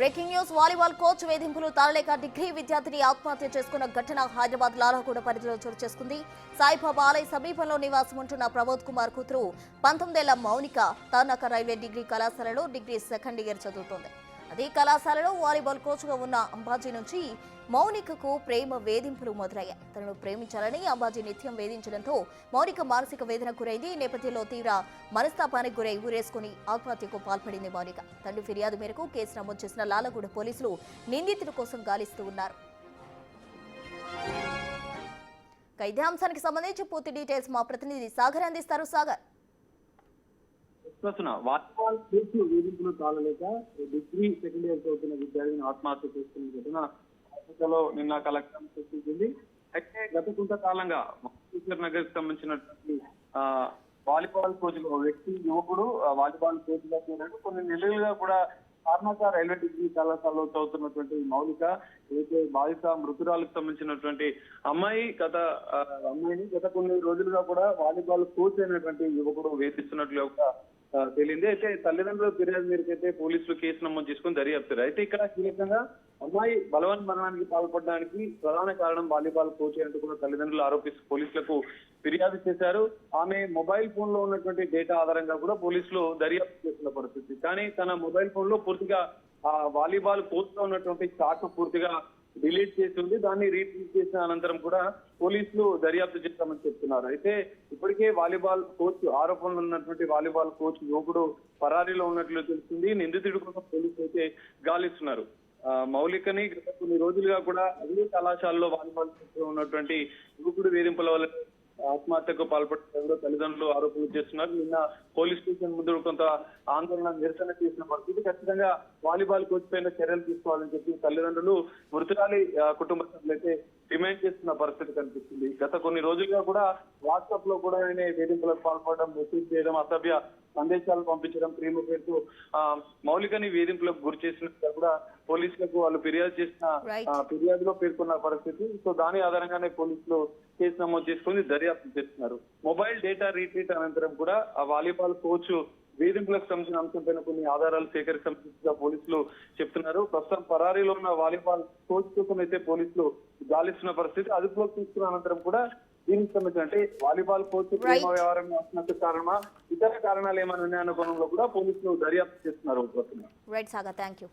Breaking news volleyball coach వేధింపులు తాళలేక degree విద్యార్థిని ఆత్మహత్య చేసుకున్న ఘటన హైదరాబాద్ లాలాగూడ పరిధిలో చోటు చేసుకుంది. సాయిబాబా ఆలయ సమీపంలో నివాసం ఉంటున్న ప్రమోద్ కుమార్ కూతురు 19 ఏళ్ల మౌనిక తార్నాక రైల్వే డిగ్రీ కళాశాలలో డిగ్రీ సెకండ్ ఇయర్ చదువుతోంది. అదే కళాశాలలో వాలీబాల్ కోచ్గా ఉన్న అంబాజీ నుంచి మౌనికకు ప్రేమ వేధింపులు మొదలయ్యాయి. తనను ప్రేమించాలని అంబాజీ నిత్యం వేధించడంతో మౌనిక మానసిక వేదనకు గురైంది. ఈ నేపథ్యంలో తీవ్ర మనస్తాపానికి గురై ఊరేసుకుని ఆత్మహత్యకు పాల్పడింది మౌనిక. తండ్రి ఫిర్యాదు మేరకు కేసు నమోదు చేసిన లాలగూడ పోలీసులు నిందితుడి కోసం గాలిస్తూ ఉన్నారు. ఇదే అంశానికి సంబంధించి పూర్తి డీటెయిల్స్ మా ప్రతినిధి సాగర్ అందిస్తారు. సాగర్, వాలీబాల్ కోచ్ వేధింపులు తాళలేక డిగ్రీ సెకండ్ ఇయర్ చదువుతున్న విద్యార్థిని ఆత్మహత్య చేసుకున్న ఘటన ఆఫ్రికాలో నిన్న కలెక్టర్ సృష్టించింది. అయితే గత కొంతకాలంగా మహబూబ్నగర్ నగర్ కి సంబంధించినటువంటి వాలీబాల్ కోచ్ వ్యక్తి యువకుడు వాలీబాల్ కోచ్ గా చేరాడు. కొన్ని నెలలుగా కూడా తార్నాక రైల్వే డిగ్రీ కళాశాలలో చదువుతున్నటువంటి మౌలిక ఏదైతే బాధిత మృతురాలకు సంబంధించినటువంటి అమ్మాయిని గత కొన్ని రోజులుగా కూడా వాలీబాల్ కోచ్ అయినటువంటి యువకుడు వేధిస్తున్నట్లు తేలింది. అయితే తల్లిదండ్రుల ఫిర్యాదు మేరకు అయితే పోలీసులు కేసు నమోదు చేసుకుని దర్యాప్తారు. అయితే ఇక్కడ కీలకంగా అమ్మాయి బలవన్ మరణానికి పాల్పడడానికి ప్రధాన కారణం వాలీబాల్ కోచ్ అంటూ కూడా తల్లిదండ్రులు ఆరోపిస్తూ పోలీసులకు ఫిర్యాదు చేశారు. ఆమె మొబైల్ ఫోన్ లో ఉన్నటువంటి డేటా ఆధారంగా కూడా పోలీసులు దర్యాప్తు చేస్తున్న పరిస్థితి. కానీ తన మొబైల్ ఫోన్ లో పూర్తిగా ఆ వాలీబాల్ కోచ్ లో ఉన్నటువంటి చాట్ పూర్తిగా డిలీట్ చేసి ఉంది. దాన్ని రీట్రీట్ చేసిన అనంతరం కూడా పోలీసులు దర్యాప్తు చేస్తామని చెప్తున్నారు. అయితే ఇప్పటికే వాలీబాల్ కోచ్ ఆరోపణలు ఉన్నటువంటి వాలీబాల్ కోచ్ యువకుడు పరారీలో ఉన్నట్లు తెలుస్తుంది. నిందితుడి కోసం పోలీసులు అయితే గాలిస్తున్నారు. మౌలికని గత కొన్ని రోజులుగా కూడా అదే కళాశాలలో వాలీబాల్ కోచ్ ఉన్నటువంటి యువకుడు వేధింపుల వల్ల ఆత్మహత్యకు పాల్పడడంలో తల్లిదండ్రులు ఆరోపణలు చేస్తున్నారు. నిన్న పోలీస్ స్టేషన్ ముందు కొంత ఆందోళన నిరసన చేసిన పరిస్థితి. ఖచ్చితంగా వాలీబాల్ కోచ్ పైన చర్యలు తీసుకోవాలని చెప్పి తల్లిదండ్రులు మృతురాలి కుటుంబ సభ్యులైతే డిమాండ్ చేస్తున్న పరిస్థితి కనిపిస్తుంది. గత కొన్ని రోజులుగా కూడా వాట్సాప్ లో కూడా ఆయన వేధింపులకు పాల్పడడం, మెసేజ్ చేయడం, అసభ్య సందేశాలు పంపించడం, ప్రేమ పేరుతో మౌలికని వేధింపులకు గురి చేసినట్టుగా కూడా పోలీసులకు వాళ్ళు ఫిర్యాదు చేసిన ఫిర్యాదులో పేర్కొన్న పరిస్థితి. సో దాని ఆధారంగానే పోలీసులు కేసు నమోదు చేసుకుని దర్యాప్తు చేస్తున్నారు. మొబైల్ డేటా రీట్రీట్ అనంతరం కూడా ఆ వాలీబాల్ కోచ్ వేధింపులకు సంబంధించిన అంశంపైన కొన్ని ఆధారాలు సేకరించినట్టుగా పోలీసులు చెప్తున్నారు. ప్రస్తుతం పరారీలో ఉన్న వాలీబాల్ కోచ్ కోసం అయితే పోలీసులు గాలిస్తున్న పరిస్థితి. అదుపులోకి తీసుకున్న అనంతరం కూడా దీనికి సంబంధించిన అంటే వాలీబాల్ కోచ్ ప్రేమ వ్యవహారం ఆత్మహత్య కారణమా, ఇతర కారణాలు ఏమైనా ఉన్నాయన్న కోణంలో కూడా పోలీసులు దర్యాప్తు చేస్తున్నారు. Right Sagar, thank you.